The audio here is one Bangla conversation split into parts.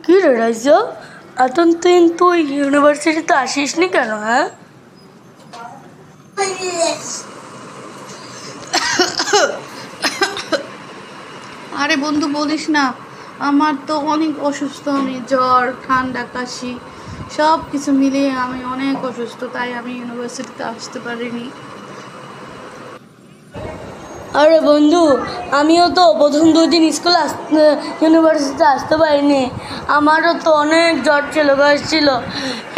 কি রে রাইজা, এতদিন তুই ইউনিভার্সিটিতে আসিসনি কেন? হ্যাঁ, আরে বন্ধু বলিস না, আমার তো অনেক অসুস্থ। আমি জ্বর, ঠান্ডা, কাশি সব কিছু মিলিয়ে আমি অনেক অসুস্থ, তাই আমি ইউনিভার্সিটিতে আসতে পারিনি। আরে বন্ধু, আমিও তো প্রথম 2 দিন স্কুলে ইউনিভার্সিটিতে আসতে পারিনি। আমারও তো অনেক জ্বর ছিল, কাশ ছিল।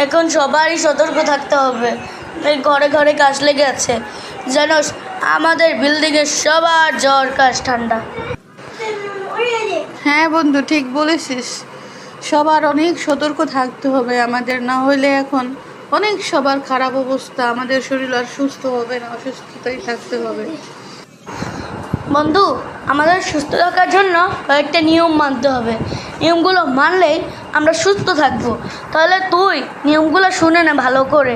এখন সবারই সতর্ক থাকতে হবে। এই ঘরে ঘরে কাশ লেগে আছে, জানোস? আমাদের বিল্ডিংয়ের সবার জ্বর, কাশ, ঠান্ডা। হ্যাঁ বন্ধু, ঠিক বলেছিস। সবার অনেক সতর্ক থাকতে হবে আমাদের, না হলে এখন অনেক সবার খারাপ অবস্থা। আমাদের শরীর আর সুস্থ হবে না, অসুস্থতাই থাকতে হবে। বন্ধু, আমাদের সুস্থ থাকার জন্য কয়েকটা নিয়ম মানতে হবে। নিয়মগুলো মানলেই আমরা সুস্থ থাকবো। তাহলে তুই নিয়মগুলো শুনে নে ভালো করে,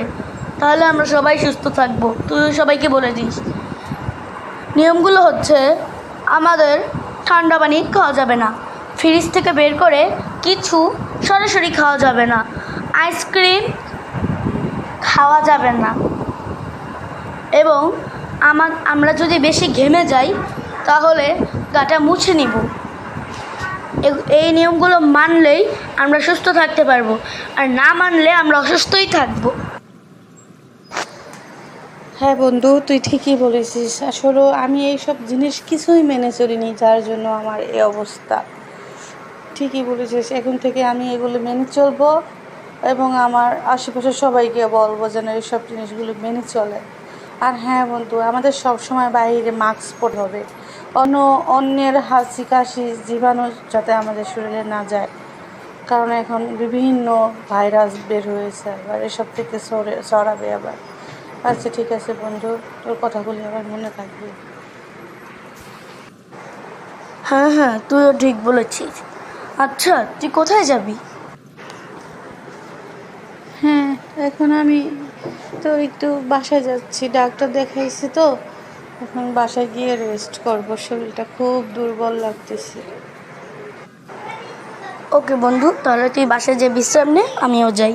তাহলে আমরা সবাই সুস্থ থাকবো। তুই সবাইকে বলে দিস। নিয়মগুলো হচ্ছে, আমাদের ঠান্ডা পানি খাওয়া যাবে না, ফ্রিজ থেকে বের করে কিছু সরাসরি খাওয়া যাবে না, আইসক্রিম খাওয়া যাবে না, এবং আমরা যদি বেশি ঘেমে যাই তাহলে গাটা মুছে নিব। এই নিয়মগুলো মানলেই আমরা সুস্থ থাকতে পারবো, আর না মানলে আমরা অসুস্থই থাকবো। হ্যাঁ বন্ধু, তুই ঠিকই বলেছিস। আসলে আমি এইসব জিনিস কিছুই মেনে চলিনি, যার জন্য আমার এই অবস্থা। ঠিকই বলেছিস, এখন থেকে আমি এগুলো মেনে চলবো এবং আমার আশেপাশে সবাইকে বলবো যেন এইসব জিনিসগুলো মেনে চলে। আর হ্যাঁ বন্ধু, আমাদের সব সময় বাইরে মাস্ক পরতে হবে। অন্যের হাঁচি, কাশি, জীবাণু যাতে আমাদের শরীরে না যায়, কারণ এখন বিভিন্ন ভাইরাস বের হয়েছে, আবার এসব থেকে ছড়াবে আবার। আচ্ছা ঠিক আছে বন্ধু, তোর কথাগুলি আমার মনে থাকবে। হ্যাঁ হ্যাঁ, তুইও ঠিক বলেছিস। আচ্ছা, তুই কোথায় যাবি? হ্যাঁ, এখন আমি তো একটু বাসায় যাচ্ছি, ডাক্তার দেখাইছি তো। এখন বাসায় গিয়ে রেস্ট করবো, শরীরটা খুব দুর্বল লাগতেছে। ওকে বন্ধু, তাহলে তুই বাসায় যে বিশ্রাম নে, আমিও যাই।